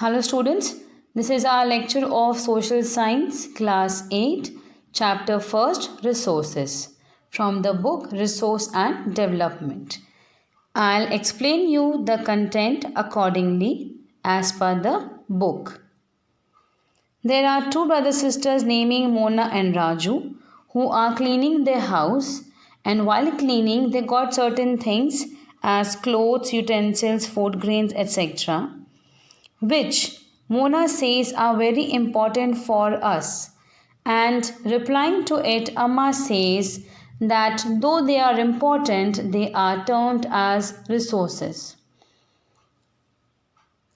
Hello students, this is our lecture of Social Science Class 8, Chapter 1st Resources from the book Resource and Development. I'll explain you the content accordingly as per the book. There are two brother sisters named Mona and Raju who are cleaning their house, and while cleaning they got certain things as clothes, utensils, food grains, etc., which Mona says are very important for us, and replying to it Amma says that though they are important they are termed as resources.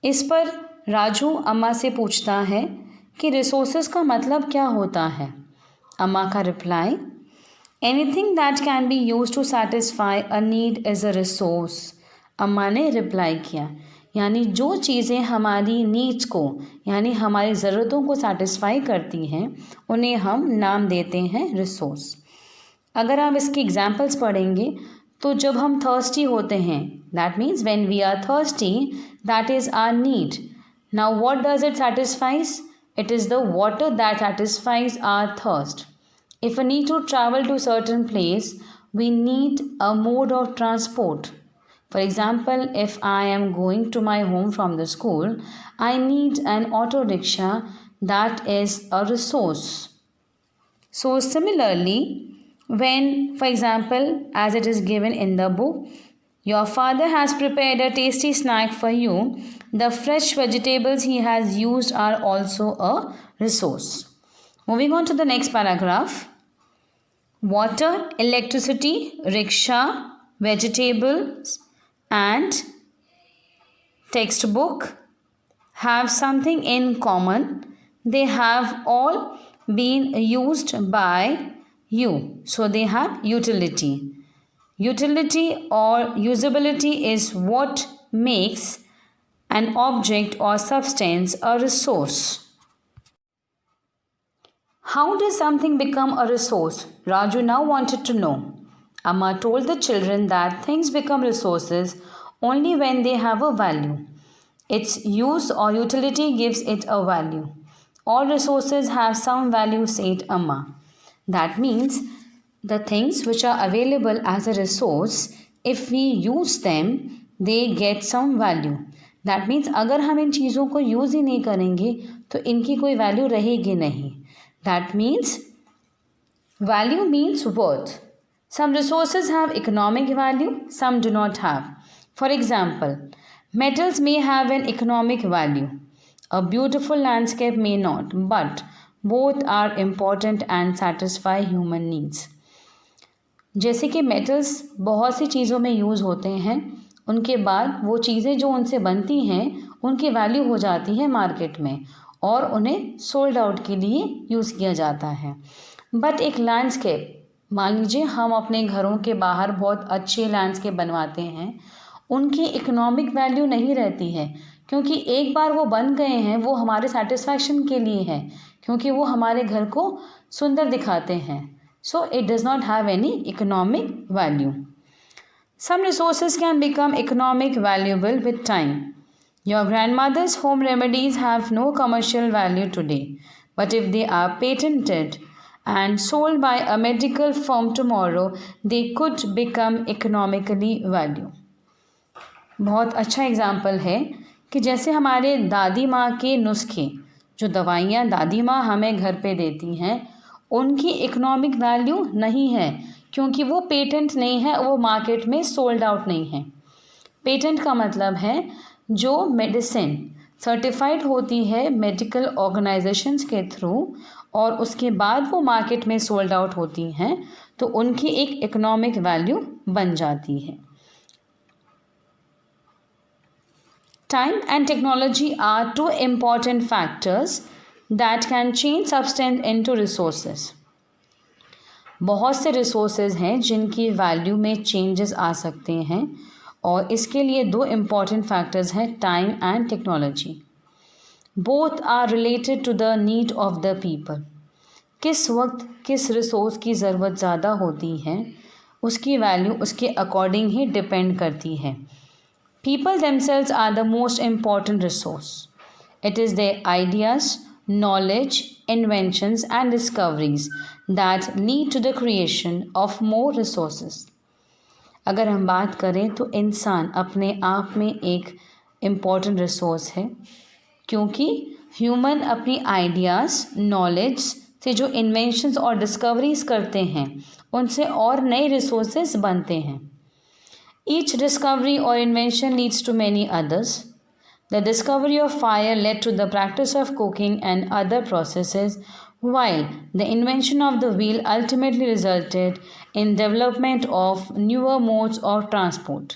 इस पर राजू अम्मा से पूछता है कि resources का मतलब क्या होता है। अम्मा का reply, anything that can be use to satisfy a need is a resource. अम्मा ने रिप्लाई किया, यानी जो चीज़ें हमारी नीड्स को यानी हमारी ज़रूरतों को सेटिस्फाई करती हैं उन्हें हम नाम देते हैं रिसोर्स। अगर आप इसकी एग्जांपल्स पढ़ेंगे तो जब हम थर्स्टी होते हैं, that means when we are thirsty, that is our need. Now what does it satisfies? It is the water that satisfies our thirst. If we need to travel to certain place, we need a mode of transport. For example, if I am going to my home from the school, I need an auto rickshaw, that is a resource. So similarly, when, for example, as it is given in the book, your father has prepared a tasty snack for you, the fresh vegetables he has used are also a resource. Moving on to the next paragraph. Water, electricity, rickshaw, vegetables and textbook have something in common. They have all been used by you, so they have utility. Utility or usability is what makes an object or substance a resource. How does something become a resource? Raju now wanted to know. Amma told the children that things become resources only when they have a value. Its use or utility gives it a value. All resources have some value, said Amma. That means the things which are available as a resource, if we use them, they get some value. That means अगर हम इन चीज़ों को use ही नहीं करेंगे तो इनकी कोई value रहेगी नहीं. That means value means worth. Some resources have economic value, some do not have. For example, metals may have an economic value. A beautiful landscape may not, but both are important and satisfy human needs. जैसे कि metals बहुत सी चीज़ों में use होते हैं, उनके बाद वो चीज़ें जो उनसे बनती हैं उनकी वैल्यू हो जाती है मार्केट में और उन्हें सोल्ड आउट के लिए यूज़ किया जाता है. बट एक लैंडस्केप, मान लीजिए हम अपने घरों के बाहर बहुत अच्छे लैंडस्केप बनवाते हैं, उनकी इकोनॉमिक वैल्यू नहीं रहती है क्योंकि एक बार वो बन गए हैं, वो हमारे सेटिस्फैक्शन के लिए है क्योंकि वो हमारे घर को सुंदर दिखाते हैं. So it does not have any economic value. Some resources can become economic valuable with time. Your grandmother's home remedies have no commercial value today, but if they are patented and sold by a medical firm tomorrow, they could become economically value. बहुत अच्छा example है कि जैसे हमारे दादी माँ के नुस्खे, जो दवाइयाँ दादी माँ हमें घर पे देती हैं, उनकी इकोनॉमिक वैल्यू नहीं है क्योंकि वो पेटेंट नहीं है, वो मार्केट में सोल्ड आउट नहीं है. पेटेंट का मतलब है जो मेडिसिन सर्टिफाइड होती है मेडिकल ऑर्गेनाइजेशंस के थ्रू और उसके बाद वो मार्केट में सोल्ड आउट होती हैं तो उनकी एक इकोनॉमिक वैल्यू बन जाती है. Time and technology are two important factors that can change substance into resources. बहुत से रिसोर्सेज हैं जिनकी वैल्यू में चेंजेस आ सकते हैं और इसके लिए दो इम्पॉर्टेंट फैक्टर्स हैं, time and technology. Both are related to the need of the people. किस वक्त किस रिसोर्स की ज़रूरत ज़्यादा होती है उसकी वैल्यू उसके अकॉर्डिंग ही डिपेंड करती है. People themselves are the most important resource. It is their ideas, knowledge, inventions and discoveries that lead to the creation of more resources. अगर हम बात करें तो इंसान अपने आप में एक इम्पॉर्टेंट रिसोर्स है, क्योंकि ह्यूमन अपनी आइडियाज़, नॉलेज से जो इन्वेंशंस और डिस्कवरीज करते हैं उनसे और नए रिसोर्सेज बनते हैं. ईच डिस्कवरी और invention leads to many others. The discovery of fire led to the practice of cooking and other processes, while the invention of the wheel ultimately resulted in development of newer modes of transport.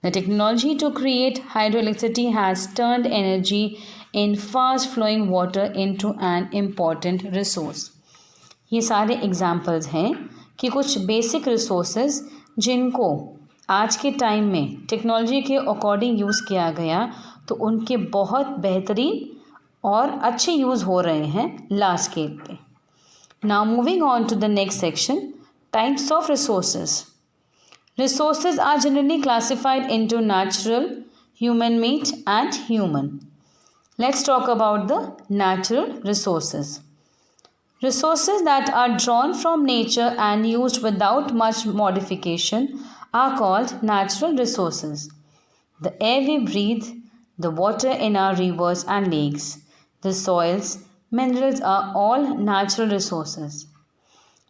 The technology to create hydroelectricity has turned energy in fast-flowing water into an important resource. ये सारे examples हैं कि कुछ basic resources जिनको आज के time में technology के अकॉर्डिंग यूज़ किया गया तो उनके बहुत बेहतरीन और अच्छे यूज़ हो रहे हैं लार्ज स्केल पे. Now moving on to the next section, types of resources. Resources are generally classified into natural, human made and human. Let's talk about the natural resources. Resources that are drawn from nature and used without much modification are called natural resources. The air we breathe, the water in our rivers and lakes, the soils, minerals are all natural resources.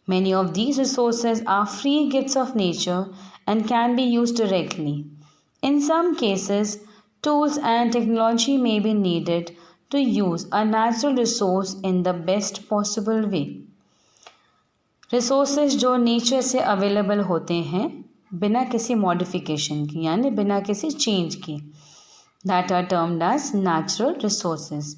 Many of these resources are free gifts of nature and can be used directly. In some cases, tools and technology may be needed to use a natural resource in the best possible way. Resources जो nature से available होते हैं बिना किसी modification की, यानी बिना किसी चेंज की, that are termed as natural resources.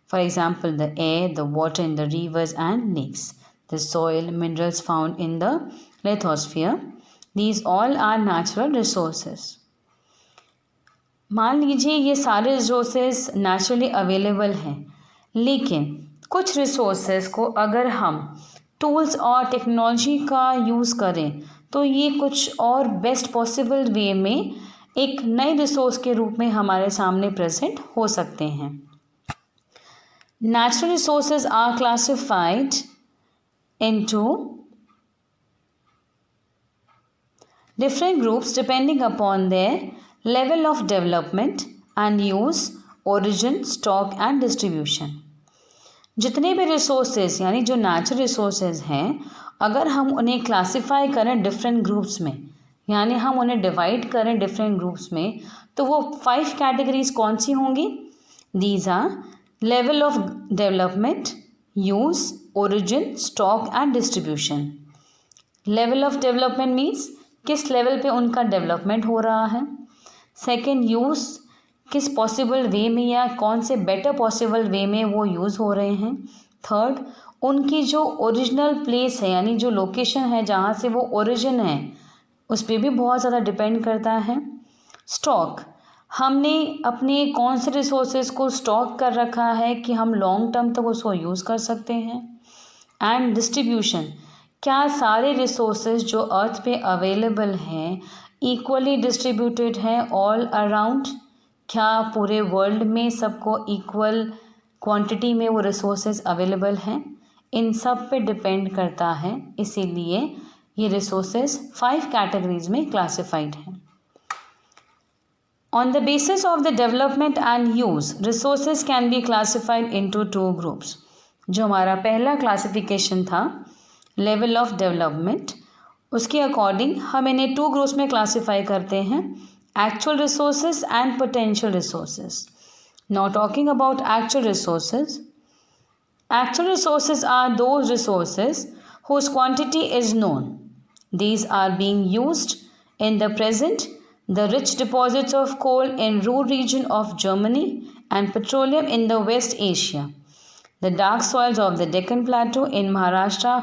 For example, the air, the water in the rivers and lakes, the soil, minerals found in the lithosphere. These all are natural resources. मान लीजिए ये सारे resources naturally available हैं, लेकिन कुछ resources को अगर हम टूल्स और टेक्नोलॉजी का यूज़ करें तो ये कुछ और बेस्ट पॉसिबल वे में एक नए रिसोर्स के रूप में हमारे सामने प्रेजेंट हो सकते हैं. Natural resources are classified into different groups depending upon their level of development and use, origin, stock and distribution. जितने भी रिसोर्सेज यानी जो नेचुरल रिसोर्सेज हैं, अगर हम उन्हें क्लासिफाई करें डिफरेंट ग्रुप्स में, यानी हम उन्हें डिवाइड करें डिफरेंट ग्रुप्स में, तो वो 5 कैटेगरीज कौन सी होंगी? These are level of development, use, origin, stock and distribution. Level of development means किस लेवल पे उनका डेवलपमेंट हो रहा है. सेकेंड, यूज़, किस पॉसिबल वे में या कौन से बेटर पॉसिबल वे में वो यूज़ हो रहे हैं. थर्ड, उनकी जो ओरिजिनल प्लेस है यानी जो लोकेशन है जहाँ से वो ओरिजिन है उस पर भी बहुत ज़्यादा डिपेंड करता है. स्टॉक, हमने अपने कौन से रिसोर्सेज को स्टॉक कर रखा है कि हम लॉन्ग टर्म तक उसको यूज़ कर सकते हैं. एंड डिस्ट्रीब्यूशन, क्या सारे रिसोर्सेज जो अर्थ पे अवेलेबल हैं इक्वली डिस्ट्रीब्यूटेड हैं ऑल अराउंड. क्या पूरे वर्ल्ड में सबको इक्वल क्वांटिटी में वो रिसोर्सेज अवेलेबल हैं. इन सब पे डिपेंड करता है, इसीलिए ये रिसोर्सेज 5 कैटेगरीज में क्लासिफाइड हैं. On the basis of the development and use, resources can be classified into 2 groups. जो हमारा पहला क्लासिफिकेशन था लेवल ऑफ डेवलपमेंट, उसके अकॉर्डिंग हम इन्हें 2 ग्रुप्स में क्लासिफाई करते हैं, actual resources and potential resources. Now talking about actual resources. Actual resources are those resources whose quantity is known. These are being used in the present. The rich deposits of coal in Ruhr region of Germany and petroleum in the west Asia. The dark soils of the Deccan Plateau in Maharashtra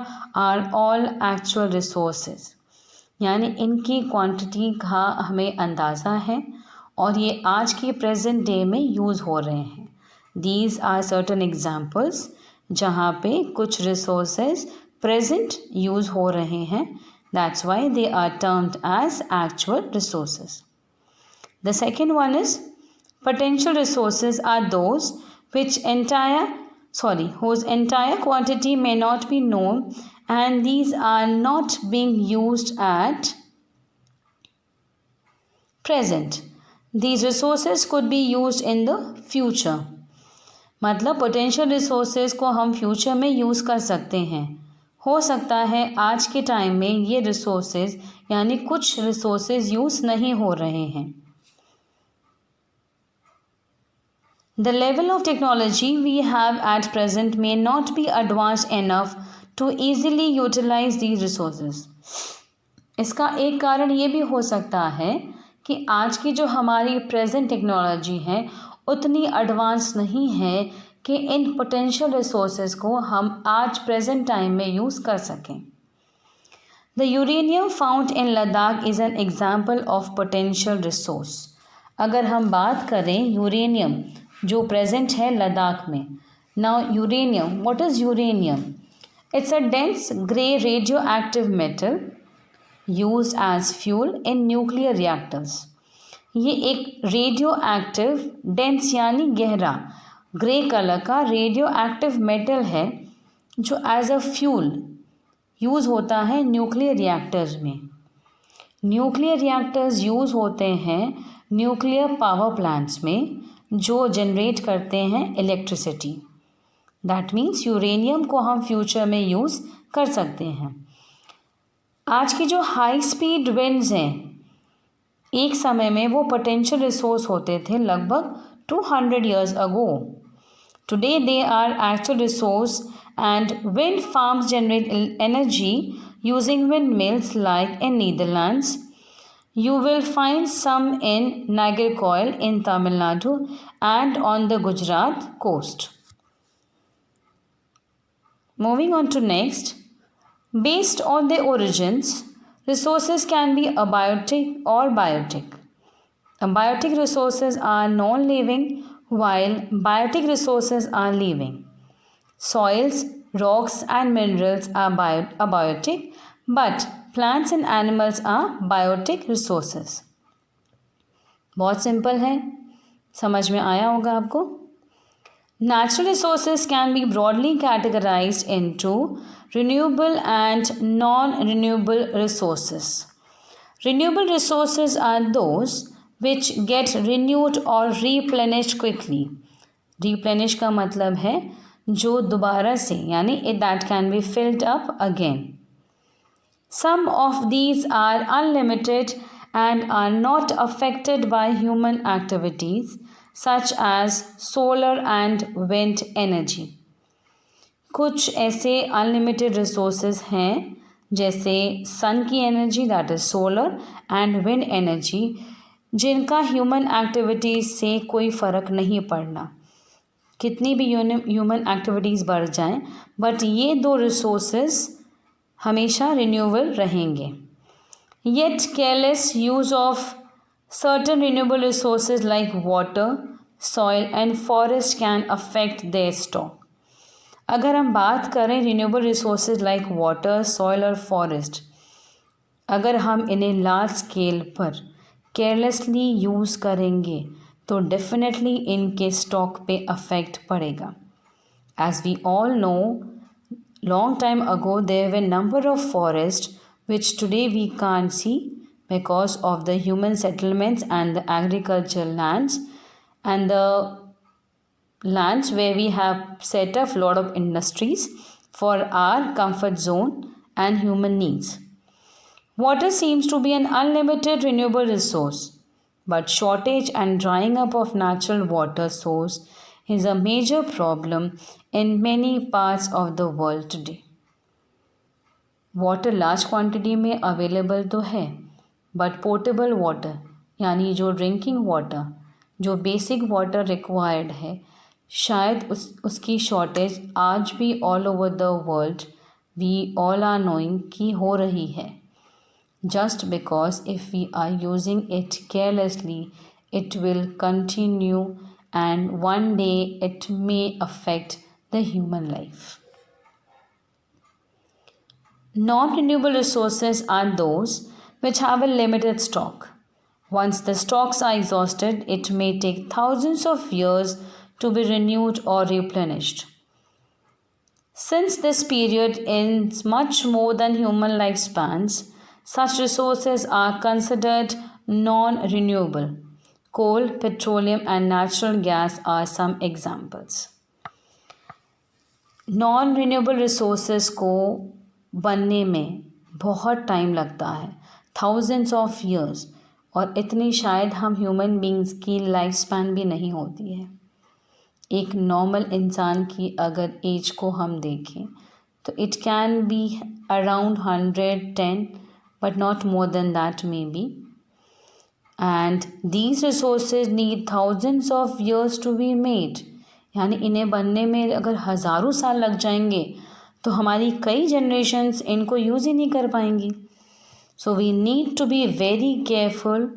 are all actual resources. यानी इनकी quantity का हमें अंदाज़ा है और ये आज की प्रेजेंट डे में यूज़ हो रहे हैं. These are certain examples जहाँ पे कुछ resources प्रेजेंट यूज़ हो रहे हैं. That's why they are termed as actual resources. The second one is potential resources are those whose entire quantity may not be known, and these are not being used at present. These resources could be used in the future. मतलब potential resources को हम future में use कर सकते हैं. हो सकता है आज के टाइम में ये रिसोर्सेज यानी कुछ रिसोर्सेज यूज़ नहीं हो रहे हैं. The level of technology we have at present may not be advanced enough to easily utilize these resources. इसका एक कारण ये भी हो सकता है कि आज की जो हमारी प्रेजेंट टेक्नोलॉजी है उतनी एडवांस नहीं है कि इन पोटेंशियल रिसोर्सेज को हम आज प्रेजेंट टाइम में यूज़ कर सकें. The uranium found in Ladakh is an example of potential resource. अगर हम बात करें यूरेनियम जो प्रेजेंट है लद्दाख में. Now uranium, what is uranium? It's a dense grey radio active metal used as fuel in nuclear reactors. ये एक रेडियो एक्टिव डेंस यानी गहरा ग्रे कलर का रेडियो एक्टिव मेटल है जो एज अ फ्यूल यूज़ होता है न्यूक्लियर रिएक्टर्स में. न्यूक्लियर रिएक्टर्स यूज़ होते हैं न्यूक्लियर पावर प्लांट्स में जो जनरेट करते हैं इलेक्ट्रिसिटी. दैट मीन्स यूरेनियम को हम फ्यूचर में यूज़ कर सकते हैं. आज की जो हाई स्पीड विंड्स हैं एक समय में वो पोटेंशियल रिसोर्स होते थे लगभग 200 years ago. Today they are actual resource and wind farms generate energy using windmills like in Netherlands. You will find some in Nagercoil in Tamil Nadu and on the Gujarat coast. Moving on to next. Based on their origins, resources can be abiotic or biotic. Abiotic resources are non-living while biotic resources are living. Soils, rocks and minerals are abiotic, but plants and animals are biotic resources. बहुत simple है, समझ में आया होगा आपको. Natural resources can be broadly categorized into renewable and non-renewable resources. Renewable resources are those which get renewed or replenished quickly. Replenish का मतलब है जो दोबारा से यानी that can be filled up again. Some of these are unlimited and are not affected by human activities such as solar and wind energy. कुछ ऐसे unlimited resources हैं जैसे सन की energy that is solar and wind energy जिनका human activities से कोई फ़र्क नहीं पड़ना. कितनी भी ह्यूमन एक्टिविटीज़ बढ़ जाएं बट ये दो रिसोर्सेज हमेशा रिन्यूएबल रहेंगे. Yet careless use of certain renewable resources like water, soil and forest can affect their stock. अगर हम बात करें renewable resources like water, soil और फॉरेस्ट, अगर हम इन्हें लार्ज स्केल पर केयरलेसली यूज़ करेंगे तो डेफिनेटली इनके स्टॉक पे अफेक्ट पड़ेगा. As we all know, long time ago there were number of forests which today we can't see because of the human settlements and the agricultural lands and the lands where we have set up lot of industries for our comfort zone and human needs. Water seems to be an unlimited renewable resource, but shortage and drying up of natural water source is a major problem in many parts of the world today. Water large quantity में available तो है but portable water यानी जो drinking water जो basic water required है शायद उसकी shortage आज भी all over the world we all are knowing कि हो रही है. Just because if we are using it carelessly it will continue and one day it may affect the human life. Non-renewable resources are those which have a limited stock. Once the stocks are exhausted, it may take thousands of years to be renewed or replenished. Since this period ends much more than human lifespans, such resources are considered non-renewable. Coal, petroleum and natural gas are some examples. Non renewable resources को बनने में बहुत time लगता है, thousands of years, और इतनी शायद हम ह्यूमन बींग्स की लाइफ स्पैन भी नहीं होती है। एक नॉर्मल इंसान की अगर एज को हम देखें तो it can be around 110 but not more than that may be, and these resources need thousands of years to be made. यानी इन्हें बनने में अगर हज़ारों साल लग जाएंगे तो हमारी कई जनरेशन्स इनको यूज़ ही नहीं कर पाएंगी। So we need to be very careful,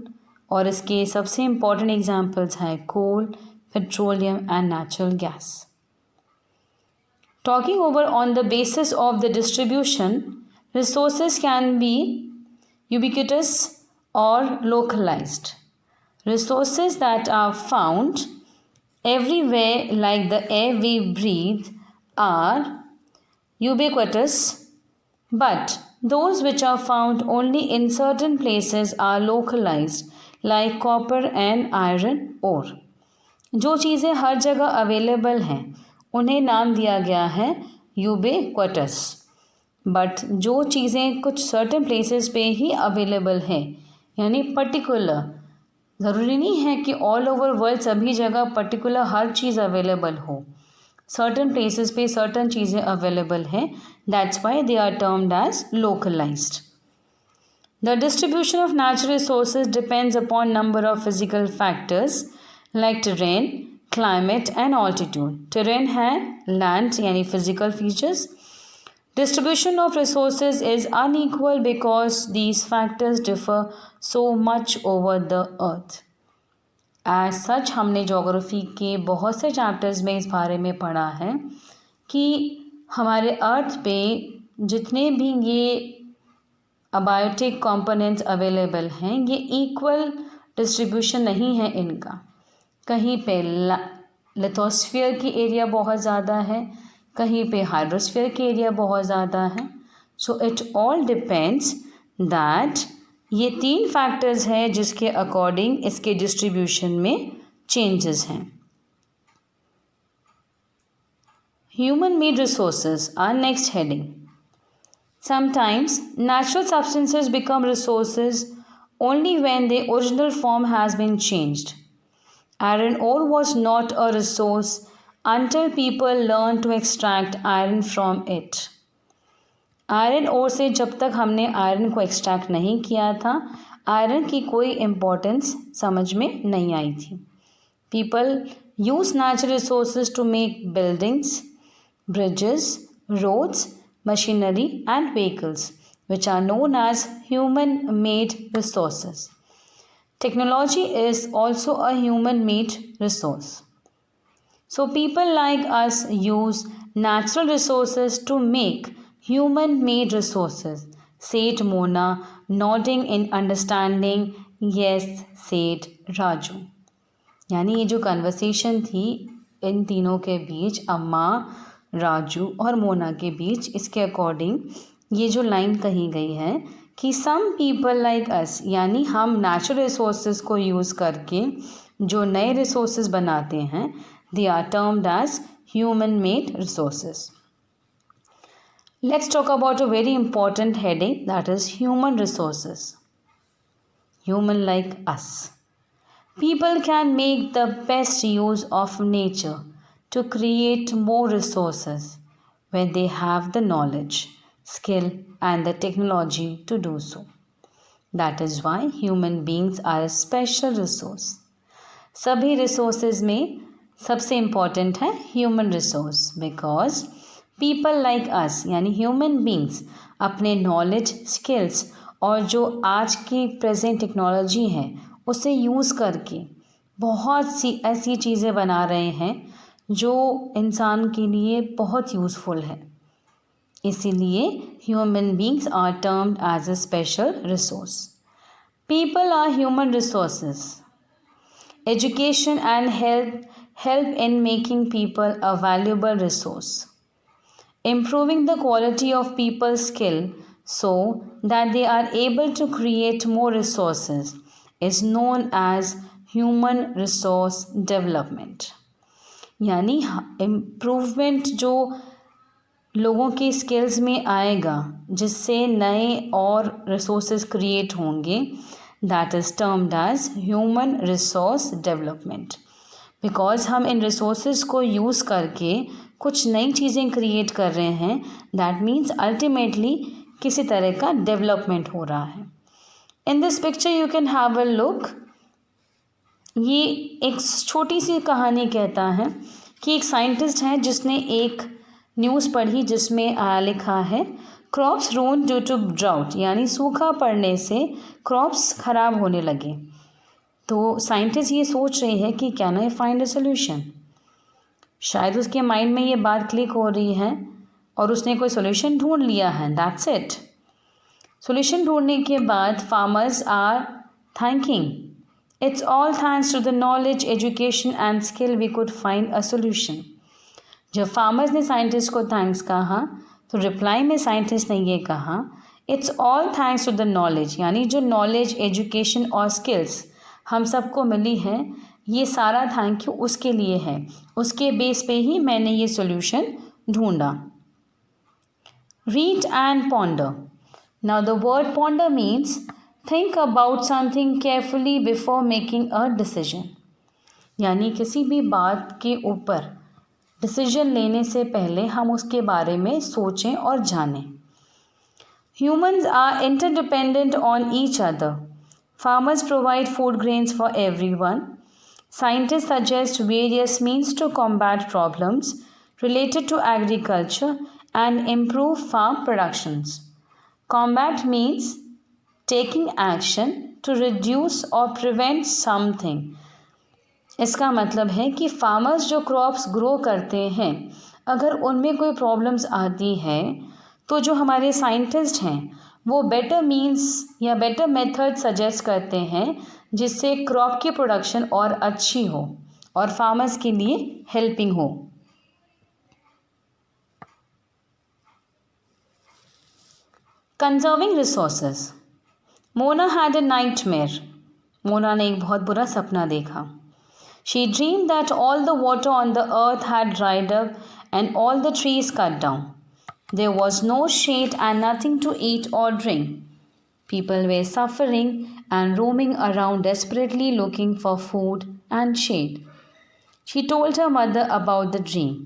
और इसके सबसे इम्पॉर्टेंट एग्जांपल्स हैं कोल, petroleum and natural gas. Talking over on the basis of the distribution, resources can be ubiquitous or localized. Resources that are found everywhere like the air we breathe are ubiquitous, but those which are found only in certain places are localized like copper and iron ore. जो चीज़ें हर जगह available हैं उन्हें नाम दिया गया है ubiquitous, but जो चीज़ें कुछ सर्टेन प्लेसेस पे ही अवेलेबल हैं, यानी पर्टिकुलर, ज़रूरी नहीं है कि ऑल ओवर वर्ल्ड सभी जगह पर्टिकुलर हर चीज़ अवेलेबल हो, सर्टेन प्लेसेस पे सर्टेन चीज़ें अवेलेबल हैं, that's why they are termed as localised. The distribution of natural resources depends upon number of physical factors like terrain, climate and altitude. Terrain है land यानी physical features. Distribution of resources is unequal because these factors differ so much over the earth. As such हमने geography के बहुत से chapters में इस बारे में पढ़ा है कि हमारे अर्थ पे जितने भी ये अबायोटिक कंपोनेंट्स अवेलेबल हैं ये इक्वल डिस्ट्रीब्यूशन नहीं है इनका। कहीं पे लिथोस्फीयर की एरिया बहुत ज़्यादा है, कहीं पे हाइड्रोस्फीयर की एरिया बहुत ज़्यादा है। So it all depends that ये 3 फैक्टर्स हैं जिसके अकॉर्डिंग इसके डिस्ट्रीब्यूशन में चेंजेस हैं। Human made resources are next heading. Sometimes natural substances become resources only when their original form has been changed. Iron ore was not a resource until people learned to extract iron from it. Iron ore से जब तक हमने iron को extract नहीं किया था, iron की कोई इम्पोर्टेंस समझ में नहीं आई थी. People use natural resources to make buildings, bridges, roads, machinery and vehicles, which are known as human-made resources. Technology is also a human-made resource. So people like us use natural resources to make human-made resources, said Mona, nodding in understanding. Yes, said Raju. यानी ये जो conversation थी इन तीनों के बीच, अम्मा, राजू और मोना के बीच, इसके अकॉर्डिंग ये जो लाइन कही गई है कि सम पीपल लाइक अस, यानी हम नेचुरल रिसोर्सेज को यूज़ करके जो नए रिसोर्सेज बनाते हैं, they are termed as human made resources. Let's talk about a very important heading, that is human resources. Human like us, people can make the best use of nature to create more resources when they have the knowledge, skill and the technology to do so. That is why human beings are a special resource. सभी resources में सबसे important है human resource, because people like us यानी human beings अपने knowledge, skills और जो आज की present technology है उसे यूज़ करके बहुत सी ऐसी चीज़ें बना रहे हैं जो इंसान के लिए बहुत यूज़फुल है. इसीलिए human beings are termed as a special resource. People are human resources. Education and help in making people a valuable resource. Improving the quality of people's skill so that they are able to create more resources is known as human resource development. यानी improvement जो लोगों की skills में आएगा जिससे नए और resources create होंगे, that is termed as human resource development. Because हम इन रिसोर्सेज को यूज़ करके कुछ नई चीज़ें क्रिएट कर रहे हैं, दैट मीन्स अल्टीमेटली किसी तरह का डेवलपमेंट हो रहा है. In this picture you can have a look. ये एक छोटी सी कहानी कहता है कि एक साइंटिस्ट है जिसने एक न्यूज़ पढ़ी जिसमें लिखा है क्रॉप्स रून ड्यू टू ड्राउट, यानी सूखा पड़ने से क्रॉप्स ख़राब होने लगे. तो साइंटिस्ट ये सोच रही है कि can I find a solution. शायद उसके माइंड में ये बात क्लिक हो रही है और उसने कोई सोल्यूशन ढूंढ लिया है. That's it. सोल्यूशन ढूंढने के बाद farmers are thanking, it's all thanks to the knowledge, education and skill we could find a solution. जब फार्मर्स ने साइंटिस्ट को थैंक्स कहा तो रिप्लाई में साइंटिस्ट ने ये कहा it's all thanks to the knowledge, यानी जो नॉलेज, एजुकेशन और स्किल्स हम सबको मिली है, ये सारा थैंक यू उसके लिए है. उसके बेस पे ही मैंने ये सॉल्यूशन ढूंढा. Read and ponder. Now the word ponder means think about something carefully before making a decision, यानी किसी भी बात के ऊपर डिसीजन लेने से पहले हम उसके बारे में सोचें और जानें. Humans are interdependent on each other. Farmers provide food grains for everyone. Scientists suggest various means to combat problems related to agriculture and improve farm productions. Combat means taking action to reduce or prevent something. इसका मतलब है कि farmers जो crops grow करते हैं, अगर उनमें कोई प्रॉब्लम्स आती है तो जो हमारे साइंटिस्ट हैं वो बेटर मीन्स या बेटर मेथड सजेस्ट करते हैं जिससे क्रॉप की प्रोडक्शन और अच्छी हो और फार्मर्स के लिए हेल्पिंग हो. Conserving resources. Mona had a nightmare. Mona ने एक बहुत बुरा सपना देखा. She dreamed that all the water on the earth had dried up and all the trees cut down. There was no shade and nothing to eat or drink. People were suffering and roaming around desperately looking for food and shade. She told her mother about the dream.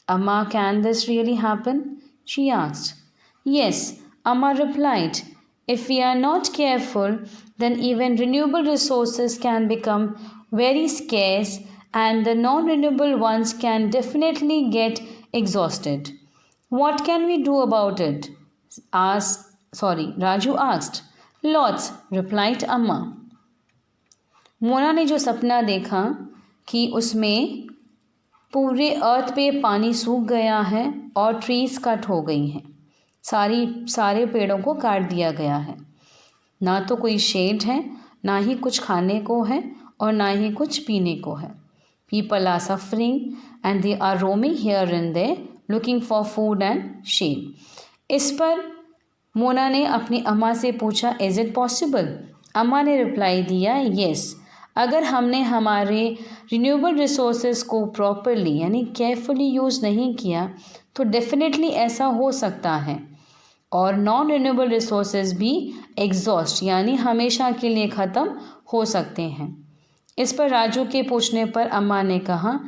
Amma, can this really happen? She asked. Yes, Amma replied. If we are not careful, then even renewable resources can become very scarce and the non-renewable ones can definitely get exhausted. What can we do about it? Raju asked. Lots, replied Amma. Mona ने जो सपना देखा कि उसमें पूरे अर्थ पे पानी सूख गया है और ट्रीज कट हो गई हैं, सारे पेड़ों को काट दिया गया है. ना तो कोई शेड है, ना ही कुछ खाने को है और ना ही कुछ पीने को है. People are suffering and they are roaming here and there looking for food and shade. इस पर मोना ने अपनी अम्मा से पूछा इज़ इट पॉसिबल. अम्मा ने रिप्लाई दिया येस. अगर हमने हमारे रिन्यूएबल रिसोर्सेज को प्रॉपरली यानी केयरफुली यूज़ नहीं किया तो डेफिनेटली ऐसा हो सकता है और नॉन रिन्यूएबल रिसोर्सेज भी एग्जॉस्ट यानी हमेशा के लिए ख़त्म हो सकते हैं. इस पर राजू के पूछने पर अम्मा ने कहा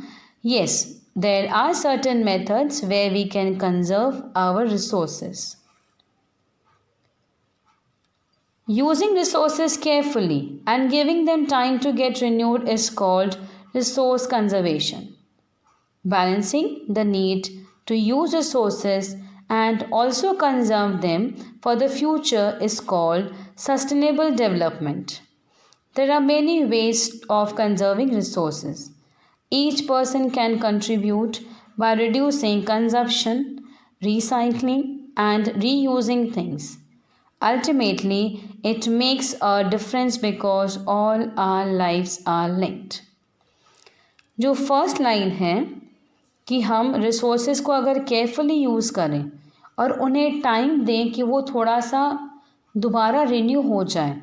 yes, there are certain methods where we can conserve our resources. Using resources carefully and giving them time to get renewed is called resource conservation. Balancing the need to use resources and also conserve them for the future is called sustainable development. There are many ways of conserving resources. Each person can contribute by reducing consumption, recycling, and reusing things. Ultimately, it makes a difference because all our lives are linked. जो first line है कि हम resources को अगर carefully use करें और उन्हें time दें कि वो थोड़ा सा दोबारा रिन्यू हो जाए,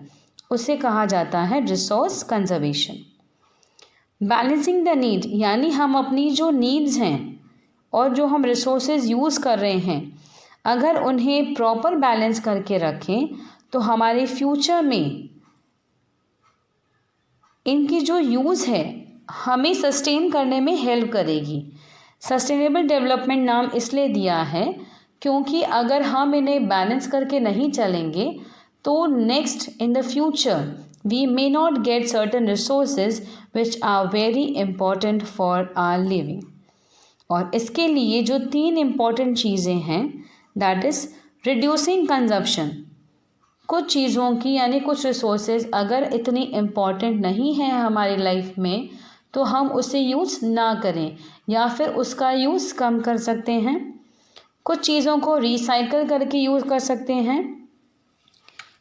उसे कहा जाता है resource conservation. Balancing the need, यानी हम अपनी जो नीड्स हैं और जो हम रिसोर्सेज यूज़ कर रहे हैं, अगर उन्हें प्रॉपर बैलेंस करके रखें तो हमारे फ्यूचर में इनकी जो यूज़ है हमें सस्टेन करने में हेल्प करेगी। सस्टेनेबल डेवलपमेंट नाम इसलिए दिया है क्योंकि अगर हम इन्हें बैलेंस करके नहीं चलेंगे तो next in the future we may not get certain resources which are very important for our living. और इसके लिए जो 3 इम्पॉर्टेंट चीज़ें हैं, दैट इज़ रिड्यूसिंग कंजप्शन। कुछ चीज़ों की यानी कुछ रिसोर्सेज अगर इतनी इम्पॉर्टेंट नहीं है हमारी लाइफ में तो हम उसे यूज़ ना करें या फिर उसका यूज़ कम कर सकते हैं। कुछ चीज़ों को रिसाइकल करके यूज़ कर सकते हैं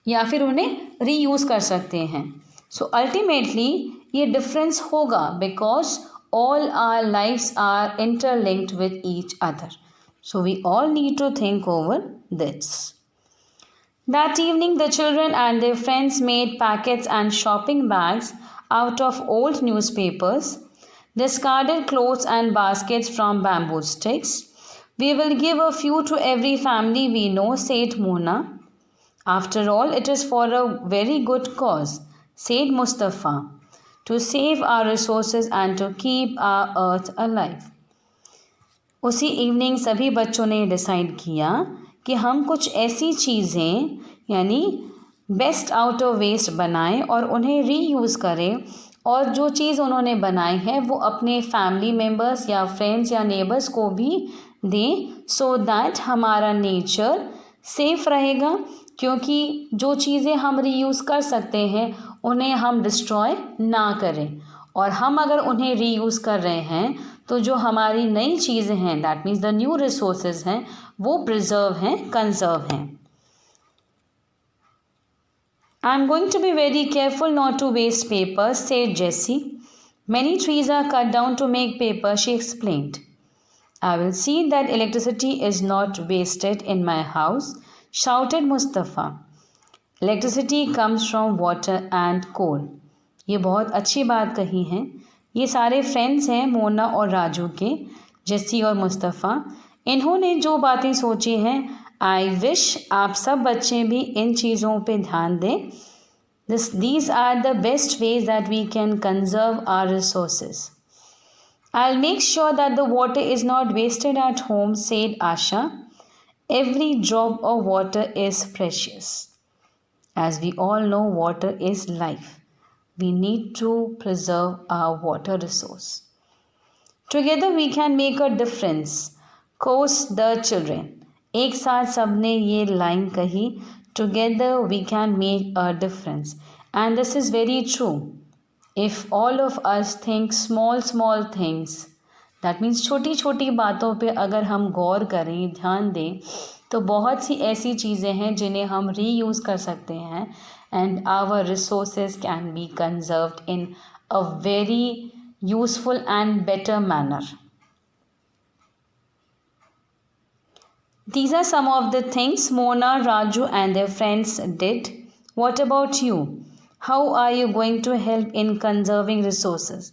या फिर उन्हें रीयूज़ कर सकते हैं। सो अल्टीमेटली ये डिफरेंस होगा because all our lifes are interlinked with each other. So we all need to think over this. That evening, the children and their friends made packets and shopping bags out of old newspapers, discarded clothes and baskets from bamboo sticks. We will give a few to every family we know, said Mona. After all, it is for a very good cause, said Mustafa, to save our resources and to keep our earth alive. उसी evening सभी बच्चों ने decide किया कि हम कुछ ऐसी चीज़ें यानी बेस्ट आउट ऑफ वेस्ट बनाएं और उन्हें रीयूज़ करें और जो चीज़ उन्होंने बनाई है वो अपने फैमिली मेम्बर्स या फ्रेंड्स या नेबर्स को भी दें सो दैट हमारा नेचर सेफ रहेगा। क्योंकि जो चीज़ें हम रीयूज़ कर सकते हैं उन्हें हम डिस्ट्रॉय ना करें और हम अगर उन्हें रीयूज़ कर रहे हैं तो जो हमारी नई चीज़ें हैं that means the new resources हैं वो प्रिजर्व हैं, कंजर्व हैं। I am going to be very careful not to waste paper, said Jessie. Many trees are cut down to make paper, she explained. I will see that electricity is not wasted in my house, shouted Mustafa. Electricity comes from water and coal. ये बहुत अच्छी बात कही है। ये सारे friends हैं मोना और राजू के, जेसी और मुस्तफ़ा। इन्होंने जो बातें सोची हैं आई विश आप सब बच्चे भी इन चीज़ों पे ध्यान दें। These are the best ways that we can conserve our resources. I'll make sure that the water is not wasted at home, said Asha. Every drop of water is precious. As we all know, water is life. We need to preserve our water resource. Together we can make a difference, quoth the children. एक साथ सबने ये line कही, together we can make a difference. And this is very true. If all of us think small things, that means छोटी छोटी बातों पे अगर हम गौर करें, ध्यान दें, तो बहुत सी ऐसी चीज़ें हैं जिन्हें हम रीयूज़ कर सकते हैं and our resources can be conserved in a very useful and better manner. These are some of the things Mona, Raju and their friends did. What about you? How are you going to help in conserving resources?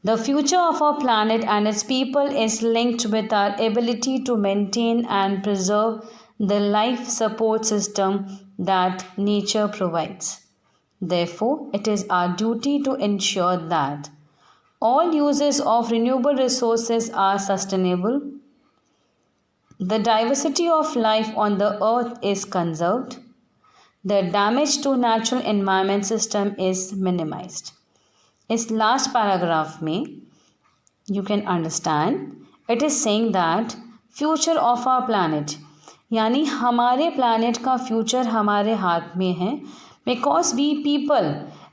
The future of our planet and its people is linked with our ability to maintain and preserve the life support system that nature provides. Therefore, it is our duty to ensure that all uses of renewable resources are sustainable, the diversity of life on the earth is conserved, the damage to natural environment system is minimized. इस last paragraph में you can understand it is saying that future of our planet यानी हमारे planet का future हमारे हाथ में है because we people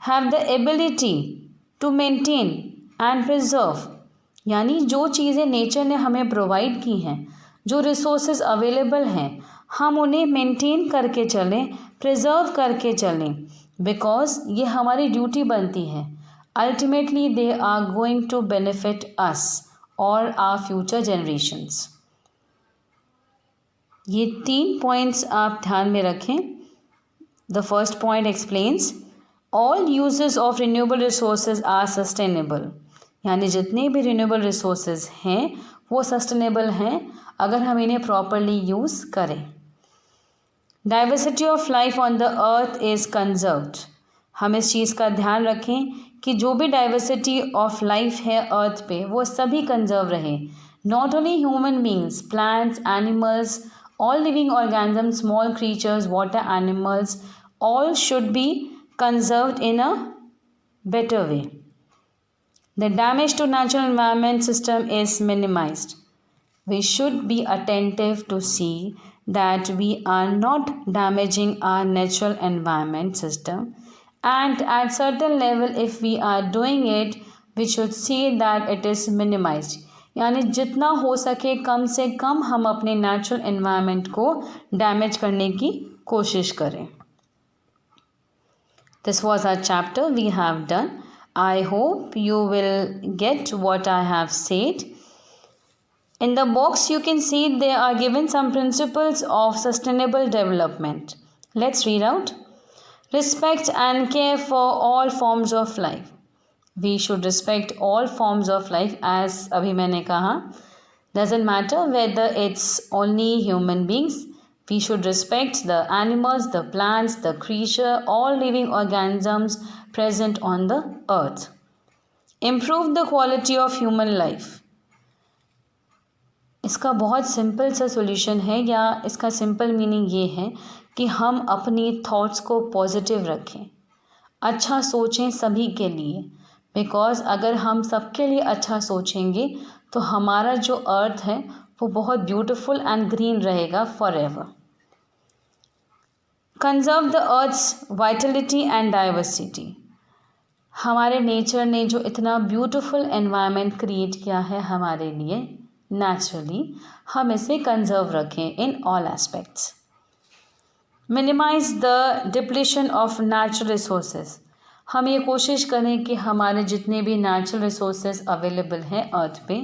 have the ability to maintain and preserve यानी जो चीज़ें nature ने हमें provide की हैं, जो resources available हैं, हम उन्हें maintain करके चलें, preserve करके चलें because ये हमारी duty बनती है। ultimately they are going to benefit us or our future generations. ये 3 पॉइंट्स आप ध्यान में रखें. The first point explains all uses of renewable resources are sustainable. यानी जितने भी renewable resources हैं वो sustainable हैं अगर हम इन्हें properly use करें. Diversity of life on the earth is conserved. हम इस चीज़ का ध्यान रखें कि जो भी डाइवर्सिटी ऑफ लाइफ है अर्थ पे वो सभी कंजर्व रहे. Not only human beings, plants, animals, all living organisms, small creatures, water animals, all should be conserved in a better way. The damage to natural environment system is minimized. We should be attentive to see that we are not damaging our natural environment system, and at certain level if we are doing it, we should see that it is minimized. यानी जितना हो सके कम से कम हम अपने natural environment को damage करने की कोशिश करें. This was our chapter we have done. I hope you will get what I have said. In the box you can see there are given some principles of sustainable development. Let's read out. Respect and care for all forms of life. We should respect all forms of life as अभी मैंने कहा. Doesn't matter whether it's only human beings. We should respect the animals, the plants, the creature, all living organisms present on the earth. Improve the quality of human life. इसका बहुत simple सा solution है या इसका simple meaning ये है कि हम अपनी थॉट्स को पॉजिटिव रखें, अच्छा सोचें सभी के लिए. बिकॉज़ अगर हम सबके लिए अच्छा सोचेंगे तो हमारा जो अर्थ है वो बहुत ब्यूटीफुल एंड ग्रीन रहेगा forever. Conserve the earth's vitality and diversity. हमारे नेचर ने जो इतना ब्यूटीफुल एनवायरनमेंट क्रिएट किया है हमारे लिए नेचुरली, हम इसे कंजर्व रखें in all aspects. Minimise the depletion of natural resources. हम ये कोशिश करें कि हमारे जितने भी नेचुरल रिसोर्सेज अवेलेबल हैं अर्थ पे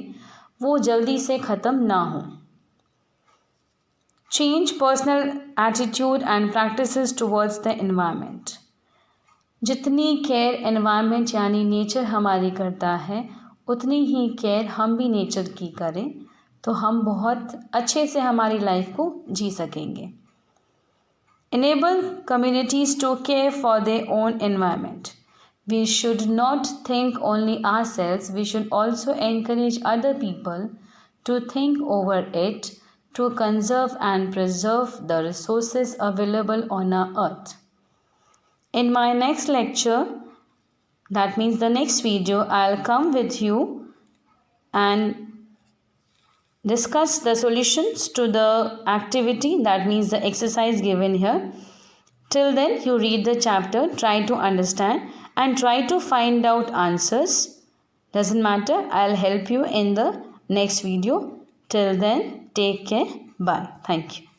वो जल्दी से ख़त्म ना हो. Change personal attitude and practices towards the environment. जितनी केयर एनवायरनमेंट यानी नेचर हमारी करता है उतनी ही केयर हम भी नेचर की करें तो हम बहुत अच्छे से हमारी लाइफ को जी सकेंगे. Enable communities to care for their own environment. We should not think only ourselves, we should also encourage other people to think over it to conserve and preserve the resources available on our earth. In my next lecture, that means the next video, I'll come with you and discuss the solutions to the activity, that means the exercise given here. Till then you read the chapter, try to understand and try to find out answers. Doesn't matter, I'll help you in the next video. Till then, take care. Bye. Thank you.